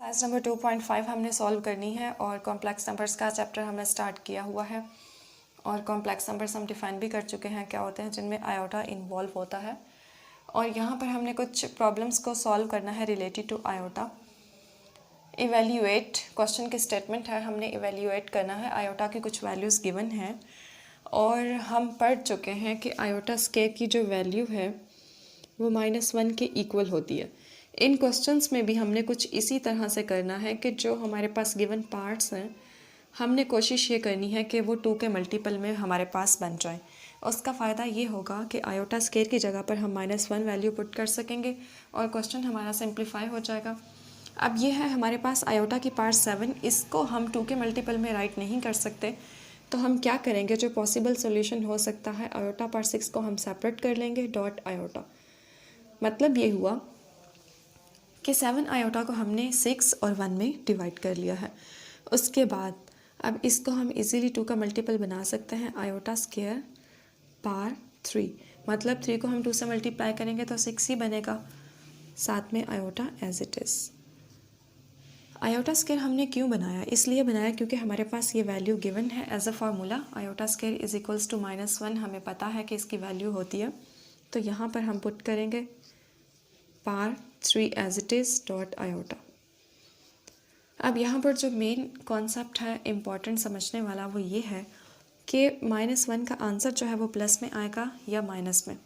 Exercise number 2.5 हमने solve करनी है और कॉम्प्लेक्स नंबर्स का चैप्टर हमने स्टार्ट किया हुआ है और कॉम्प्लेक्स नंबर्स हम डिफाइन भी कर चुके हैं क्या होते हैं जिनमें आयोटा इन्वॉल्व होता है। और यहाँ पर हमने कुछ प्रॉब्लम्स को सॉल्व करना है related to iota. Evaluate question की स्टेटमेंट है, हमने इवेल्यूएट करना है। आयोटा की कुछ वैल्यूज़ गिवन हैं और हम पढ़ चुके हैं कि आयोटा स्केयर की जो वैल्यू है वो -1 के इक्वल होती है। इन क्वेश्चंस में भी हमने कुछ इसी तरह से करना है कि जो हमारे पास गिवन पार्ट्स हैं हमने कोशिश ये करनी है कि वो 2 के मल्टीपल में हमारे पास बन जाए। उसका फ़ायदा ये होगा कि आयोटा स्केयर की जगह पर हम -1 वैल्यू पुट कर सकेंगे और क्वेश्चन हमारा सिंप्लीफाई हो जाएगा। अब ये है हमारे पास आयोटा की पार्ट 7, इसको हम 2 के मल्टीपल में राइट नहीं कर सकते तो हम क्या करेंगे, जो पॉसिबल सोल्यूशन हो सकता है आयोटा पार्ट 6 को हम सेपरेट कर लेंगे डॉट आयोटा। मतलब ये हुआ कि 7 आयोटा को हमने 6 और 1 में डिवाइड कर लिया है। उसके बाद अब इसको हम इजीली 2 का मल्टीपल बना सकते हैं, आयोटा स्क्वायर पार 3। मतलब 3 को हम 2 से मल्टीप्लाई करेंगे तो 6 ही बनेगा, साथ में iota as it is. Iota square हमने क्यों बनाया, इसलिए बनाया क्योंकि हमारे पास ये वैल्यू गिवन है as a formula. Iota square is equals to -1, हमें पता है कि इसकी वैल्यू होती है, तो यहाँ पर हम पुट करेंगे पार 3 as it is dot iota. अब यहाँ पर जो मेन कॉन्सेप्ट है इम्पॉर्टेंट समझने वाला वो ये है कि -1 का आंसर जो है वो प्लस में आएगा या माइनस में।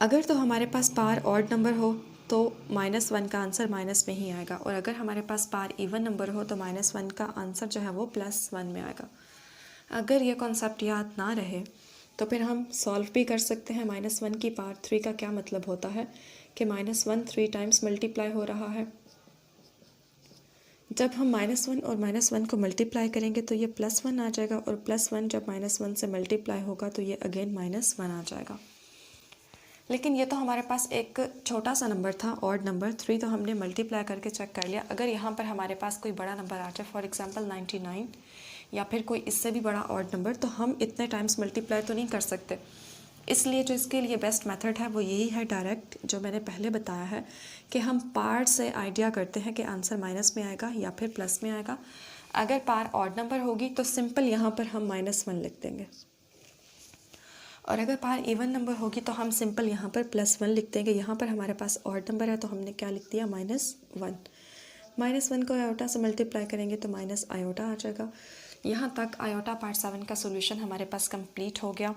अगर तो हमारे पास पार ऑड नंबर हो तो -1 का आंसर माइनस में ही आएगा, और अगर हमारे पास पार इवन नंबर हो तो -1 का आंसर जो है वो +1 में आएगा। अगर ये कॉन्सेप्ट याद ना रहे तो फिर हम सॉल्व भी कर सकते हैं। -1 की पावर 3 का क्या मतलब होता है कि -1 3 टाइम्स मल्टीप्लाई हो रहा है। जब हम -1 और -1 को मल्टीप्लाई करेंगे तो ये +1 आ जाएगा, और +1 जब -1 से मल्टीप्लाई होगा तो ये अगेन -1 आ जाएगा। लेकिन ये तो हमारे पास एक छोटा सा नंबर था, ऑड नंबर 3, तो हमने मल्टीप्लाई करके चेक कर लिया। अगर यहाँ पर हमारे पास कोई बड़ा नंबर आ जाए, फॉर एग्जांपल 99 या फिर कोई इससे भी बड़ा ऑड नंबर, तो हम इतने टाइम्स मल्टीप्लाई तो नहीं कर सकते। इसलिए जो इसके लिए बेस्ट मेथड है वो यही है, डायरेक्ट, जो मैंने पहले बताया है कि हम पार्ट से आइडिया करते हैं कि आंसर माइनस में आएगा या फिर प्लस में आएगा। अगर पार ऑड नंबर होगी तो सिंपल यहाँ पर हम -1 लिख देंगे, और अगर पार इवन नंबर होगी तो हम सिंपल यहाँ पर +1 लिख देंगे। यहाँ पर हमारे पास ऑड नंबर है तो हमने क्या लिख दिया, -1। -1 को आयोटा से मल्टीप्लाई करेंगे तो माइनस आयोटा आ जाएगा। यहाँ तक आयोटा पार्ट 7 का सोल्यूशन हमारे पास कंप्लीट हो गया।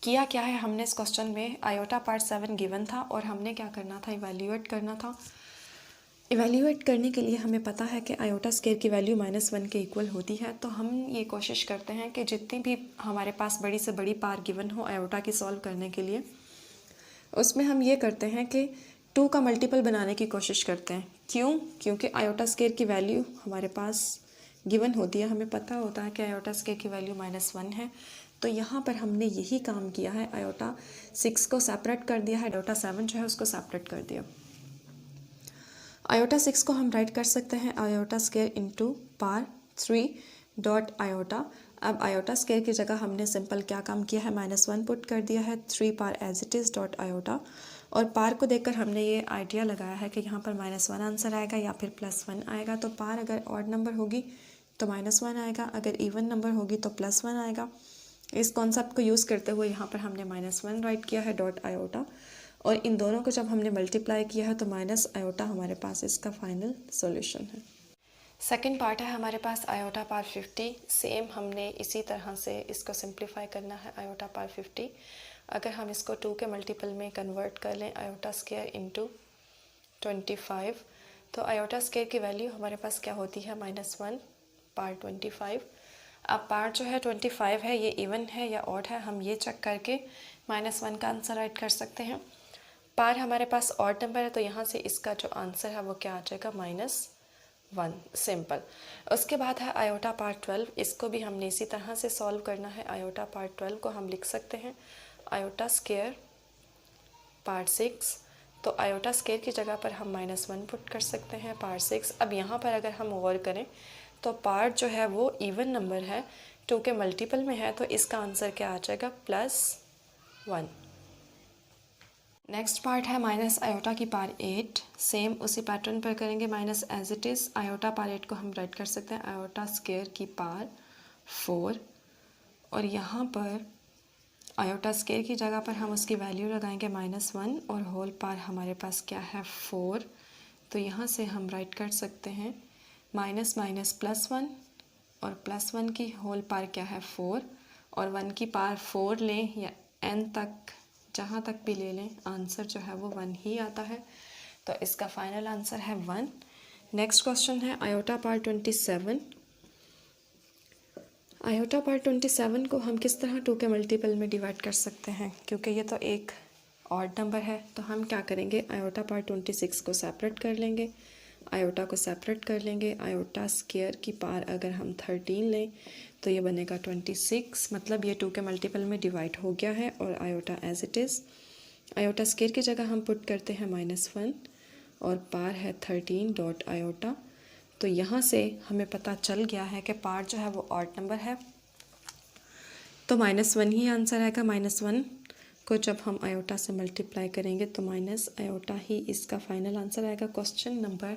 किया क्या है हमने इस क्वेश्चन में, आयोटा पार्ट 7 गिवन था और हमने क्या करना था, इवैल्यूएट करना था। इवैल्यूएट करने के लिए हमें पता है कि आयोटा स्क्वायर की वैल्यू -1 के इक्वल होती है, तो हम ये कोशिश करते हैं कि जितनी भी हमारे पास बड़ी से बड़ी पार गिवन हो आयोटा की सॉल्व करने के लिए, उसमें हम ये करते हैं कि 2 का मल्टीपल बनाने की कोशिश करते हैं। क्यों? क्योंकि आयोटा स्क्वायर की वैल्यू हमारे पास गिवन होती है, हमें पता होता है कि आयोटा स्क्वायर की वैल्यू -1 है। तो यहाँ पर हमने यही काम किया है, आयोटा 6 को सेपरेट कर दिया है, आयोटा 7 जो है उसको सेपरेट कर दिया। आयोटा 6 को हम राइट कर सकते हैं आयोटा स्क्वायर इंटू पार 3 डॉट आयोटा। अब आयोटा स्क्वायर की जगह हमने सिंपल क्या काम किया है, -1 पुट कर दिया है, 3 पार as it is dot iota. और पार को देखकर हमने ये आइडिया लगाया है कि यहाँ पर -1 आंसर आएगा या फिर +1 आएगा। तो पार अगर ऑड नंबर होगी तो -1 आएगा, अगर इवन नंबर होगी तो +1 आएगा। इस कॉन्सेप्ट को यूज़ करते हुए यहाँ पर हमने -1 राइट किया है डॉट आयोटा, और इन दोनों को जब हमने मल्टीप्लाई किया है तो माइनस आयोटा हमारे पास इसका फाइनल सॉल्यूशन है। सेकंड पार्ट है हमारे पास आयोटा पार 50। सेम हमने इसी तरह से इसको सिंप्लीफाई करना है, आयोटा पार 50। अगर हम इसको 2 के मल्टीपल में कन्वर्ट कर लें, आयोटा स्क्वायर इंटू 25, तो आयोटा स्क्वायर की वैल्यू हमारे पास क्या होती है, -1 पार 25। अब पार्ट जो है 25 है, ये इवन है या ऑड है, हम ये चेक करके -1 का आंसर राइट कर सकते हैं। पार हमारे पास ऑड नंबर है तो यहाँ से इसका जो आंसर है वो क्या आ जाएगा, -1, सिंपल। उसके बाद है आयोटा पार्ट 12, इसको भी हमने इसी तरह से सॉल्व करना है। आयोटा पार्ट 12 को हम लिख सकते हैं आयोटा स्क्वायर पार्ट 6, तो आयोटा स्क्वायर की जगह पर हम -1 पुट कर सकते हैं, पार्ट 6। अब यहाँ पर अगर हम गौर करें तो पार्ट जो है वो इवन नंबर है, 2 के मल्टीपल में है, तो इसका आंसर क्या आ जाएगा, +1। नेक्स्ट पार्ट है माइनस आयोटा की पावर 8। सेम उसी पैटर्न पर करेंगे, minus as it is iota power 8 को हम राइट कर सकते हैं आयोटा स्क्वायर की पावर 4, और यहाँ पर आयोटा स्क्वायर की जगह पर हम उसकी वैल्यू लगाएंगे -1 और होल पावर हमारे पास क्या है 4। तो यहाँ से हम राइट कर सकते हैं माइनस माइनस +1 और +1 की होल पावर क्या है 4, और 1 की पावर 4 लें या n तक जहाँ तक भी ले लें, आंसर जो है वो 1 ही आता है। तो इसका फाइनल आंसर है 1। नेक्स्ट क्वेश्चन है आयोटा पावर 27। आयोटा पावर 27 को हम किस तरह 2 के मल्टीपल में डिवाइड कर सकते हैं, क्योंकि ये तो एक ऑड नंबर है। तो हम क्या करेंगे, आयोटा पावर 26 को सेपरेट कर लेंगे, आयोटा को सेपरेट कर लेंगे। आयोटा स्क्वायर की पावर अगर हम 13 लें तो ये बनेगा 26, मतलब ये 2 के मल्टीपल में डिवाइड हो गया है। और iota as it is, iota square की जगह हम पुट करते हैं -1 और पावर है 13 डॉट आयोटा। तो यहाँ से हमें पता चल गया है कि पावर जो है वो ऑड नंबर है, तो -1 ही आंसर आएगा। -1 को जब हम आयोटा से मल्टीप्लाई करेंगे तो माइनस आयोटा ही इसका फाइनल आंसर आएगा। क्वेश्चन नंबर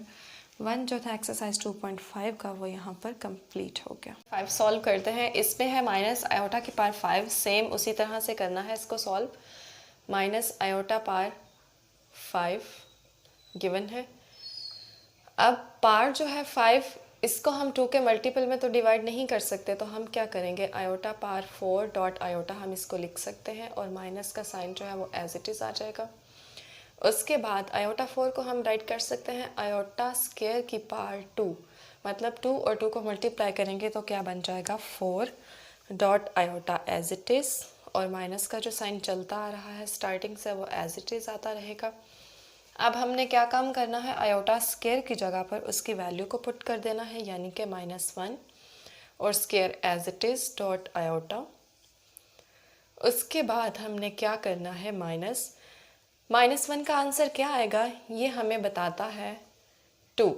1 जो था एक्सरसाइज 2.5 का, वो यहाँ पर कंप्लीट हो गया। 5 सॉल्व करते हैं। इसमें है माइनस आयोटा की पावर 5, सेम उसी तरह से करना है इसको solve. Minus iota power 5 given है। अब पावर जो है 5, इसको हम 2 के मल्टीपल में तो डिवाइड नहीं कर सकते, तो हम क्या करेंगे, आयोटा पावर 4 डॉट आयोटा हम इसको लिख सकते हैं और माइनस का साइन जो है वो एज इट इज़ आ जाएगा। उसके बाद आयोटा 4 को हम राइट कर सकते हैं आयोटा स्क्वायर की पावर 2, मतलब 2 और 2 को मल्टीप्लाई करेंगे तो क्या बन जाएगा 4 dot iota as it is, और माइनस का जो साइन चलता आ रहा है स्टार्टिंग से वो एज इट इज़ आता रहेगा। अब हमने क्या काम करना है, आयोटा स्क्वायर की जगह पर उसकी वैल्यू को पुट कर देना है, यानी कि -1 और square as it is dot iota. उसके बाद हमने क्या करना है, -1 का आंसर क्या आएगा ये हमें बताता है 2,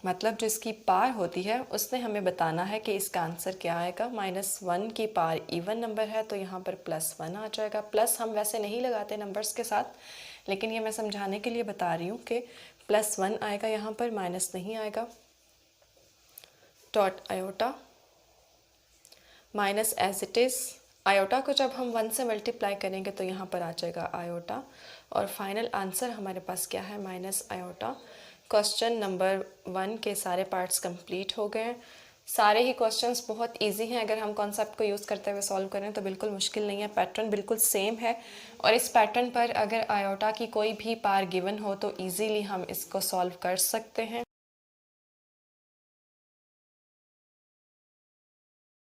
मतलब जो इसकी पावर होती है उसने हमें बताना है कि इसका आंसर क्या आएगा। -1 की पावर इवन नंबर है तो यहाँ पर +1 आ जाएगा। प्लस हम वैसे नहीं लगाते नंबर्स के साथ, लेकिन ये मैं समझाने के लिए बता रही हूँ कि +1 आएगा यहाँ पर, माइनस नहीं आएगा। Dot iota minus as it is, iota को जब हम 1 से मल्टीप्लाई करेंगे तो यहाँ पर आ जाएगा आयोटा, और फाइनल आंसर हमारे पास क्या है, माइनस आयोटा। क्वेश्चन नंबर 1 के सारे पार्ट्स कंप्लीट हो गए हैं। सारे ही क्वेश्चंस बहुत इजी हैं, अगर हम कॉन्सेप्ट को यूज़ करते हुए सॉल्व करें तो बिल्कुल मुश्किल नहीं है। पैटर्न बिल्कुल सेम है, और इस पैटर्न पर अगर आयोटा की कोई भी पावर गिवन हो तो इजीली हम इसको सॉल्व कर सकते हैं।